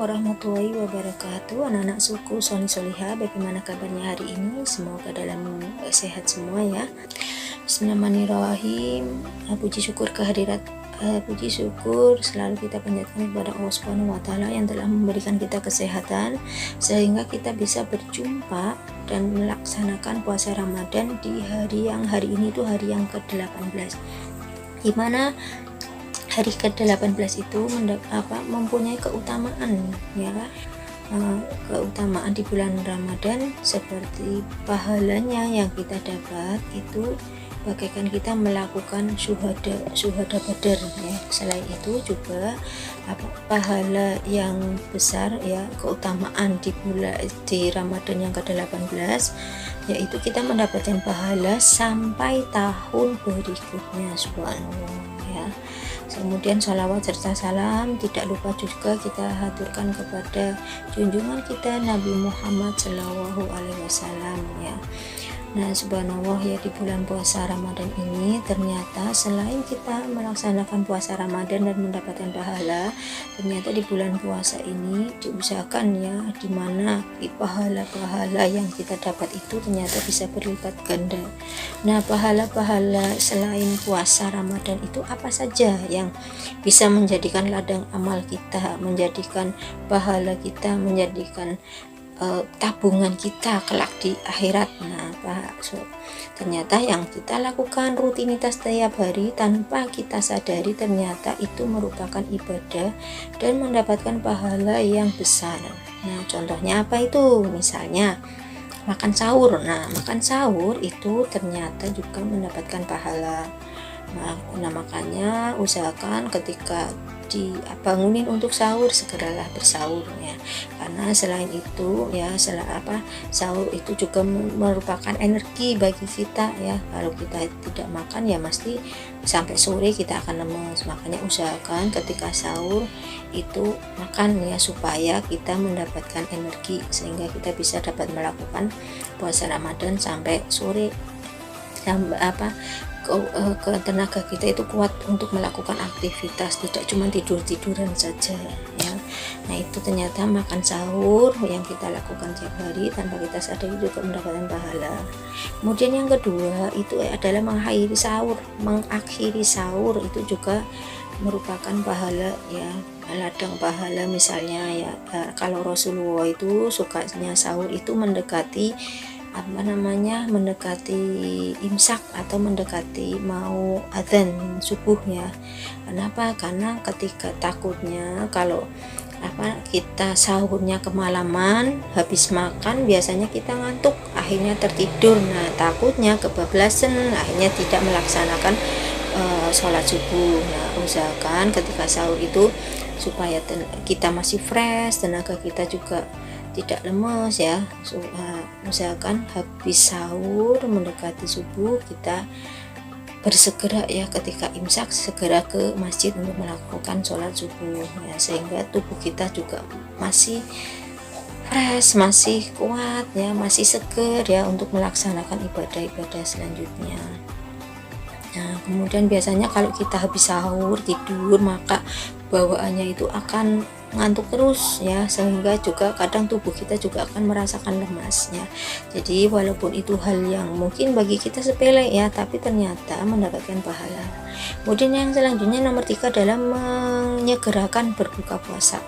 warahmatullahi wabarakatuh. Anak-anak suku Soni Soliha, bagaimana kabarnya hari ini? Semoga dalam sehat semua ya. Bismillahirrahmanirrahim. Puji syukur puji syukur selalu kita panjatkan kepada Allah Subhanahu wa taala yang telah memberikan kita kesehatan sehingga kita bisa berjumpa dan melaksanakan puasa Ramadan di hari ini itu hari yang ke-18. Di mana hari ke-18 itu mempunyai keutamaan ya, keutamaan di bulan Ramadan, seperti pahalanya yang kita dapat itu bagaikan kita melakukan syuhada Badar ya. Selain itu juga pahala yang besar ya, keutamaan di Ramadan yang ke-18, yaitu kita mendapatkan pahala sampai tahun berikutnya, subhanallah ya. Kemudian sholawat serta salam tidak lupa juga kita haturkan kepada junjungan kita Nabi Muhammad Shallallahu Alaihi Wasallam ya. Nah, subhanallah ya, di bulan puasa Ramadan ini ternyata selain kita melaksanakan puasa Ramadan dan mendapatkan pahala, ternyata di bulan puasa ini diusahakan ya, dimana pahala-pahala yang kita dapat itu ternyata bisa berlipat ganda. Nah, pahala-pahala selain puasa Ramadan itu apa saja yang bisa menjadikan ladang amal kita, menjadikan pahala kita, menjadikan tabungan kita kelak di akhirat. Nah, ternyata yang kita lakukan rutinitas setiap hari tanpa kita sadari ternyata itu merupakan ibadah dan mendapatkan pahala yang besar. Nah, contohnya apa itu? Misalnya makan sahur. Nah, makan sahur itu ternyata juga mendapatkan pahala. Nah, makanya usahakan ketika dibangunin untuk sahur, segeralah bersahur ya, karena selain itu ya, sahur itu juga merupakan energi bagi kita ya. Kalau kita tidak makan ya pasti sampai sore kita akan lemes. Makanya usahakan ketika sahur itu makan ya, supaya kita mendapatkan energi sehingga kita bisa dapat melakukan puasa Ramadan sampai sore, tenaga kita itu kuat untuk melakukan aktivitas, tidak cuma tiduran saja ya. Nah, itu ternyata makan sahur yang kita lakukan setiap hari tanpa kita sadari juga mendapatkan pahala. Kemudian yang kedua itu adalah mengakhiri sahur itu juga merupakan pahala ya, ladang pahala. Misalnya ya, kalau Rasulullah itu sukanya sahur itu mendekati imsak atau mendekati mau adzan subuh ya. Kenapa? Karena ketika takutnya kalau kita sahurnya kemalaman, habis makan biasanya kita ngantuk, akhirnya tertidur. Nah, takutnya kebablasan, akhirnya tidak melaksanakan sholat subuh. Nah, usahakan ketika sahur itu supaya kita masih fresh, tenaga kita juga tidak lemes ya. Usahakan habis sahur mendekati subuh kita bersegera ya, ketika imsak segera ke masjid untuk melakukan sholat subuh ya, sehingga tubuh kita juga masih fresh, masih kuat ya, masih seger ya untuk melaksanakan ibadah-ibadah selanjutnya. Nah, kemudian biasanya kalau kita habis sahur tidur, maka bawaannya itu akan ngantuk terus ya, sehingga juga kadang tubuh kita juga akan merasakan lemasnya. Jadi walaupun itu hal yang mungkin bagi kita sepele ya, tapi ternyata mendapatkan pahala. Kemudian yang selanjutnya nomor 3 adalah menyegerakan berbuka puasa.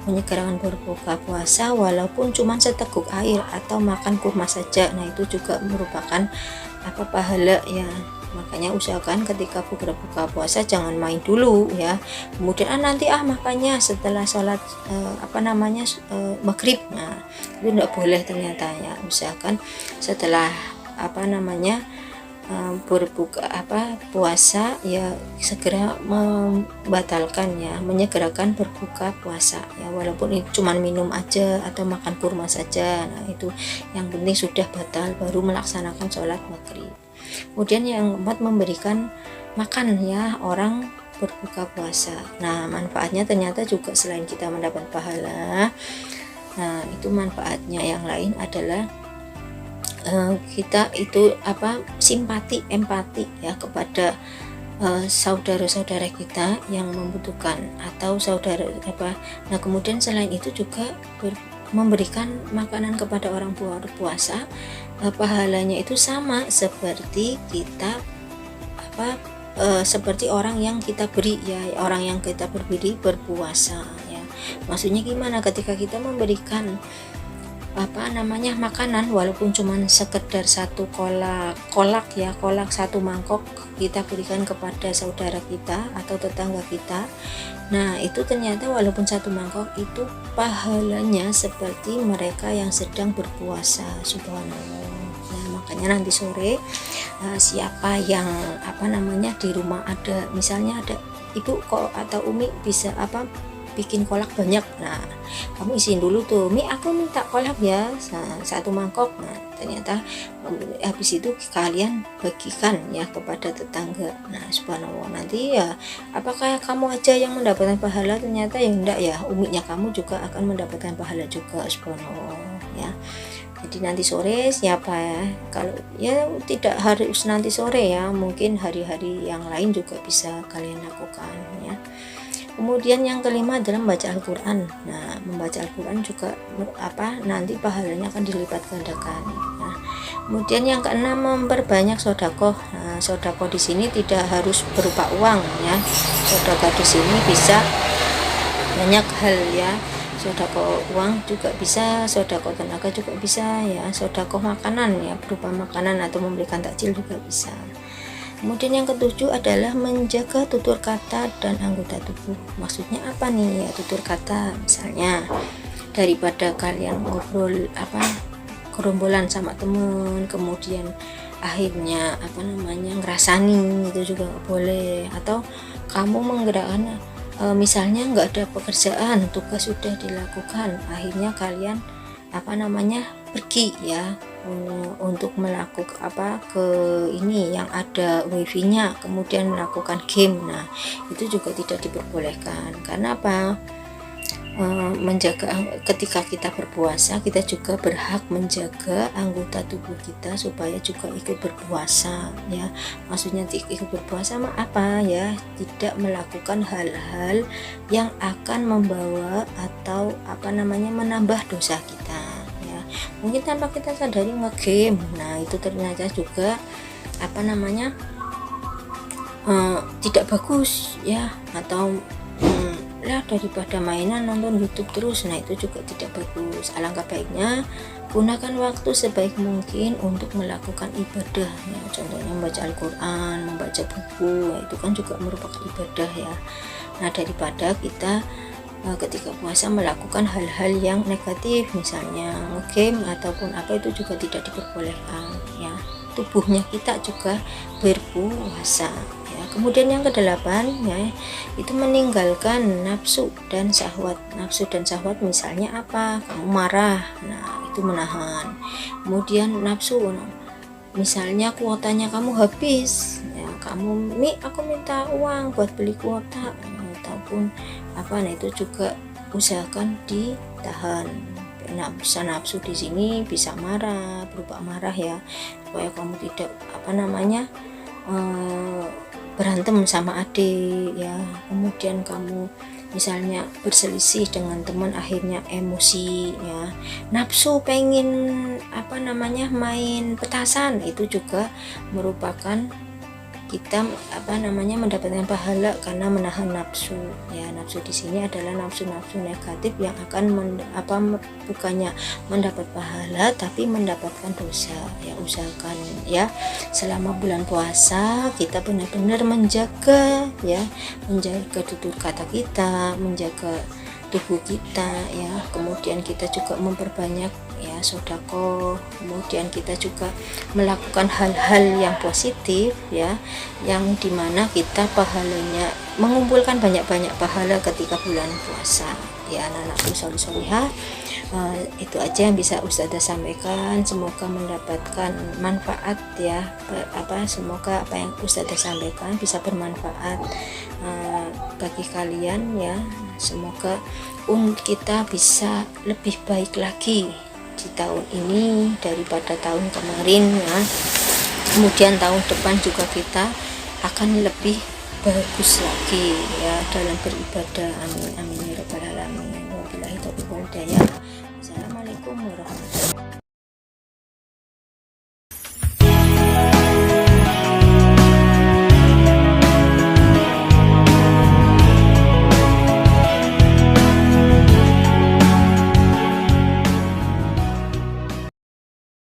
Menyegerakan berbuka puasa walaupun cuma seteguk air atau makan kurma saja. Nah, itu juga merupakan pahala ya. Makanya usahakan ketika berbuka puasa jangan main dulu ya, kemudian nanti makannya setelah sholat maghrib. Nah, itu tidak boleh ternyata ya. Usahakan setelah berbuka puasa ya, segera membatalkan ya, menyegerakan berbuka puasa ya, walaupun itu cuma minum aja atau makan kurma saja. Nah, itu yang penting sudah batal baru melaksanakan sholat maghrib. Kemudian yang keempat, memberikan makan ya orang berbuka puasa. Nah, manfaatnya ternyata juga selain kita mendapat pahala, nah itu manfaatnya yang lain adalah kita itu empati ya kepada saudara-saudara kita yang membutuhkan atau saudara apa. Nah, kemudian selain itu juga memberikan makanan kepada orang puasa, pahalanya itu sama seperti kita apa seperti orang yang kita beri ya, orang yang kita beri berpuasa ya. Maksudnya gimana, ketika kita memberikan makanan walaupun cuman sekedar satu kolak ya, kolak satu mangkok kita berikan kepada saudara kita atau tetangga kita. Nah, itu ternyata walaupun satu mangkok itu pahalanya seperti mereka yang sedang berpuasa. Subhanallah. Nah, makanya nanti sore siapa yang di rumah ada, misalnya ada ibu kok atau umi bisa bikin kolak banyak, nah kamu isiin dulu tuh, Mi aku minta kolak ya satu mangkok. Nah, ternyata habis itu kalian bagikan ya kepada tetangga. Nah, subhanallah, nanti ya apakah kamu aja yang mendapatkan pahala? Ternyata ya enggak ya, uminya kamu juga akan mendapatkan pahala juga, subhanallah ya. Jadi nanti sore siapa ya, kalau ya tidak harus nanti sore ya, mungkin hari-hari yang lain juga bisa kalian lakukan ya. Kemudian yang kelima adalah membaca Al-Quran. Nah, membaca Al-Quran juga nanti pahalanya akan dilipat gandakan. Nah, kemudian yang keenam memperbanyak sodakoh. Nah, sodakoh di sini tidak harus berupa uang ya. Sodakoh di sini bisa banyak hal ya. Sodakoh uang juga bisa, sodakoh tenaga juga bisa ya, sodakoh makanan ya, berupa makanan atau memberikan takjil juga bisa. Kemudian yang ketujuh adalah menjaga tutur kata dan anggota tubuh. Maksudnya apa nih ya tutur kata? Misalnya daripada kalian ngobrol gerombolan sama temen, kemudian akhirnya ngerasani, itu juga nggak boleh. Atau kamu menggerakkan misalnya nggak ada pekerjaan, tugas sudah dilakukan, akhirnya kalian pergi ya untuk melakukan ke ini yang ada wifi-nya, kemudian melakukan game. Nah, itu juga tidak diperbolehkan. Karena apa? Menjaga, ketika kita berpuasa kita juga berhak menjaga anggota tubuh kita supaya juga ikut berpuasa ya. Maksudnya ikut berpuasa apa ya, tidak melakukan hal-hal yang akan membawa atau menambah dosa kita ya. Mungkin tanpa kita sadari nge-game, nah itu ternyata juga tidak bagus ya. Atau daripada mainan nonton YouTube terus, nah itu juga tidak bagus. Alangkah baiknya gunakan waktu sebaik mungkin untuk melakukan ibadah ya. Contohnya membaca Al-Quran, membaca buku, itu kan juga merupakan ibadah ya. Nah, daripada kita ketika puasa melakukan hal-hal yang negatif, misalnya nge-game ataupun apa, itu juga tidak diperbolehkan ya. Tubuhnya kita juga berpuasa ya. Kemudian yang kedelapan ya, itu meninggalkan nafsu dan syahwat. Nafsu dan syahwat misalnya apa? Kamu marah, nah itu menahan. Kemudian nafsu, misalnya kuotanya kamu habis ya, kamu aku minta uang buat beli kuota ataupun nah itu juga usahakan ditahan. Nafsu di sini bisa marah, berupa marah ya, supaya kamu tidak berantem sama adik ya. Kemudian kamu misalnya berselisih dengan teman, akhirnya emosi ya, nafsu pengen main petasan, itu juga merupakan kita mendapatkan pahala karena menahan nafsu ya. Nafsu di sini adalah nafsu-nafsu negatif yang akan bukannya mendapat pahala tapi mendapatkan dosa ya. Usahakan ya selama bulan puasa kita benar-benar menjaga tutur kata kita, menjaga tubuh kita ya. Kemudian kita juga memperbanyak ya sedekah, kemudian kita juga melakukan hal-hal yang positif ya, yang dimana kita pahalanya mengumpulkan banyak-banyak pahala ketika bulan puasa ya. Anak-anakku soleh-solehah, itu aja yang bisa Ustazah sampaikan. Semoga mendapatkan manfaat ya, semoga apa yang Ustazah sampaikan bisa bermanfaat bagi kalian ya. Semoga kita bisa lebih baik lagi di tahun ini daripada tahun kemarin ya. Kemudian tahun depan juga kita akan lebih bagus lagi ya dalam beribadah. Amin amin ya rabbal alamin. Wabillahi taufiq wal hidayah. Assalamualaikum warahmatullahi wabarakatuh.